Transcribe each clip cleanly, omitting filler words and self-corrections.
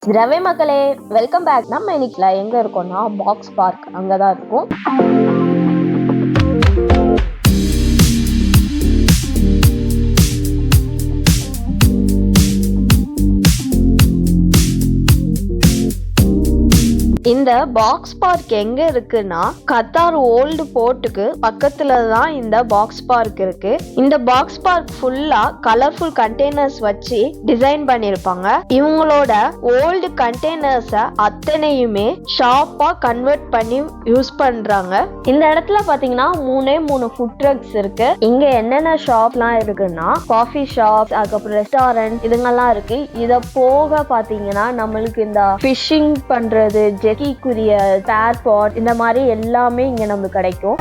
திரவே மக்களே, welcome back. நம்ம இன்னைக்கு எங்க இருக்கோம்னா பாக்ஸ் பார்க் அங்கதான் இருக்கும். இந்த பாக்ஸ் பார்க் எங்க இருக்குன்னா கத்தார் ஓல்டு போர்ட்டுக்கு பக்கத்துல தான் இந்த பாக்ஸ் பார்க் இருக்கு. இந்த பாக்ஸ் பார்க் ஃபுல்லா கலர்ஃபுல் கண்டெய்னர்ஸ் வச்சு டிசைன் பண்ணிருப்பாங்க. இவங்களோட ஓல்டு கண்டெய்னர்ஸ அத்தனையுமே ஷாப்பா கன்வெர்ட் பண்ணி யூஸ் பண்றாங்க. இந்த இடத்துல பாத்தீங்கன்னா மூணு ஃபுட் ட்ரக்ஸ் இருக்கு. இங்க என்னென்ன ஷாப்லாம் இருக்குன்னா காஃபி ஷாப், அதுக்கப்புறம் ரெஸ்டாரண்ட் இதுங்கெல்லாம் இருக்கு. இத போக பாத்தீங்கன்னா நம்மளுக்கு இந்த ஃபிஷிங் பண்றது, ஜெட்டிக்குரிய ஸ்பேர் பார்ட் இந்த மாதிரி எல்லாமே இங்க நமக்கு கிடைக்கும்.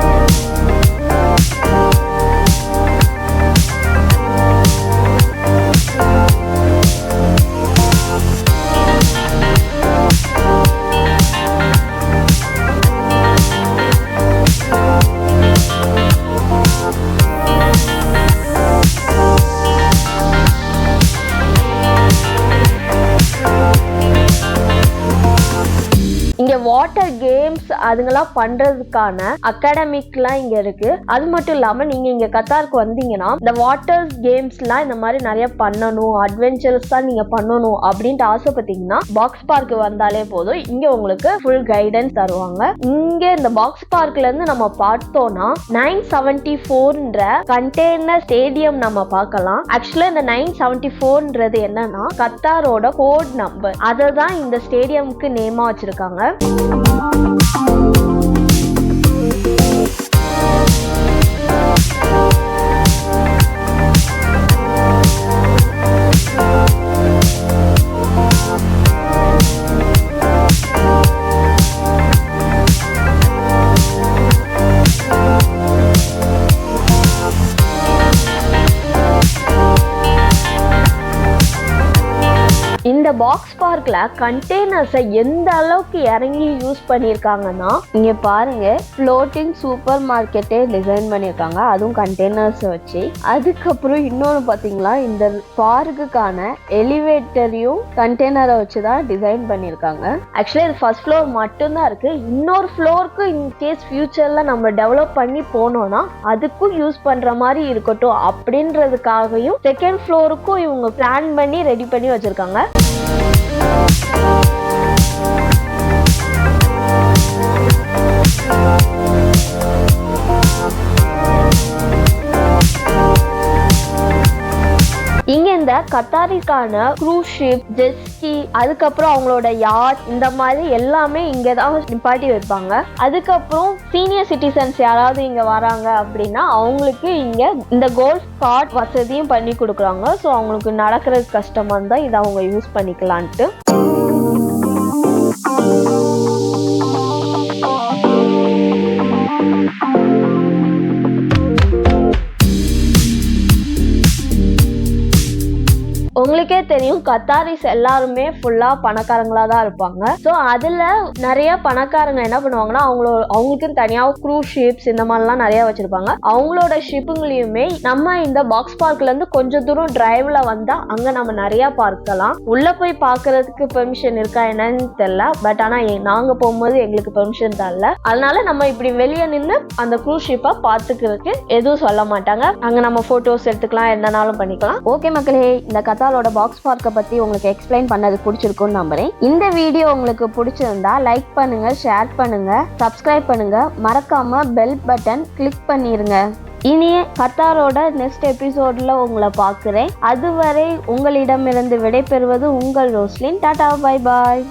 இங்க வாட்டர் கேம்ஸ் அதுங்கெல்லாம் பண்றதுக்கான அகாடமிக்லாம் இங்க இருக்கு. அது மட்டும் இல்லாம நீங்க இங்க கத்தாருக்கு வந்தீங்கன்னா இந்த வாட்டர் கேம்ஸ்லாம் இந்த மாதிரி நிறைய பண்ணணும், அட்வென்ச்சர்ஸ் தான் நீங்க பண்ணணும் அப்படின்ட்டு ஆசைப்பட்டீங்கன்னா பாக்ஸ் பார்க் வந்தாலே போதும். இங்க உங்களுக்கு ஃபுல் கைடன்ஸ் தருவாங்க. இங்க இந்த பாக்ஸ் பார்க்ல இருந்து நம்ம பார்த்தோம்னா 974ன்ற கண்டெய்னர் ஸ்டேடியம் நம்ம பார்க்கலாம். ஆக்சுவலா இந்த 974ன்றது என்னன்னா கத்தாரோட கோட் நம்பர். அதை தான் இந்த ஸ்டேடியம்க்கு நேமா வச்சிருக்காங்க. இந்த பாக்ஸ் பார்க்ல கண்டெய்னர்ஸை எந்த அளவுக்கு இறங்கி யூஸ் பண்ணியிருக்காங்கன்னா இங்க பாருங்க, ஃப்ளோட்டிங் சூப்பர் மார்க்கெட்டே டிசைன் பண்ணியிருக்காங்க, அதுவும் கண்டெய்னர்ஸ் வச்சு. அதுக்கப்புறம் இன்னொன்று பார்த்தீங்களா, இந்த பார்க்குக்கான எலிவேட்டரையும் கண்டெய்னரை வச்சு தான் டிசைன் பண்ணியிருக்காங்க. ஆக்சுவலி இது ஃபர்ஸ்ட் ஃப்ளோர் மட்டும்தான் இருக்கு. இன்னொரு ஃப்ளோருக்கு இன்கேஸ் ஃபியூச்சர்ல நம்ம டெவலப் பண்ணி போனோம்னா அதுக்கும் யூஸ் பண்ற மாதிரி இருக்கட்டும் அப்படின்றதுக்காகவும் செகண்ட் ஃப்ளோருக்கும் இவங்க பிளான் பண்ணி ரெடி பண்ணி வச்சிருக்காங்க. இங்க இந்த கத்தாரிக்கான க்ரூஸ் ஷிப், ஜெட் ஸ்கி, அதுக்கப்புறம் அவங்களோட யாட் இந்த மாதிரி எல்லாமே இங்க தான் நிப்பாட்டி வைப்பாங்க. அதுக்கப்புறம் சீனியர் சிட்டிசன்ஸ் யாராவது இங்க வராங்க அப்படின்னா அவங்களுக்கு இங்க இந்த கோல்ஃப் கார்ட் வசதியும் பண்ணி கொடுக்குறாங்க. ஸோ அவங்களுக்கு நடக்கிறது கஷ்டமா இருந்தா இதை அவங்க யூஸ் பண்ணிக்கலான்ட்டு. உங்களுக்கே தெரியும் கத்தாரிஸ் எல்லாருமே ஃபுல்லா பணக்காரங்களா தான் இருப்பாங்க. ஸோ அதுல நிறைய பணக்காரங்க என்ன பண்ணுவாங்கன்னா அவங்களுக்கு தனியா க்ரூஸ் ஷிப்ஸ் இந்த மாதிரிலாம் நிறைய வச்சிருப்பாங்க. அவங்களோட ஷிப்புங்களையுமே நம்ம இந்த பாக்ஸ் பார்க்ல இருந்து கொஞ்சம் தூரம் டிரைவ்ல வந்தா அங்க நம்ம நிறைய பார்க்கலாம். உள்ள போய் பாக்குறதுக்கு பெர்மிஷன் இருக்கா என்னன்னு தெரியல. பட் ஆனா நாங்க போகும்போது எங்களுக்கு பெர்மிஷன் தரல. அதனால நம்ம இப்படி வெளியே நின்று அந்த க்ரூஸ் ஷிப்பை பார்த்துக்கிறதுக்கு எதுவும் சொல்ல மாட்டாங்க. அங்க நம்ம போட்டோஸ் எடுத்துக்கலாம், என்னன்னாலும் பண்ணிக்கலாம். ஓகே மக்களே, இந்த கத்தாரோட பாக்ஸ் பார்க்க பத்தி உங்களுக்கு எக்ஸ்பிளைன் பண்ணது பிடிச்சிருக்கும்னு நம்புறேன். இந்த வீடியோ உங்களுக்கு பிடிச்சிருந்தா லைக் பண்ணுங்க, ஷேர் பண்ணுங்க, சப்ஸ்கிரைப் பண்ணுங்க, மறக்காம பெல் பட்டன் கிளிக் பண்ணிருங்க. இனி கத்தாரோட நெக்ஸ்ட் எபிசோட்ல உங்களை பார்க்கிறேன். அதுவரை உங்களிடமிருந்து விடைபெறுவது உங்கள் ரோஸ்லின். Tata, bye bye.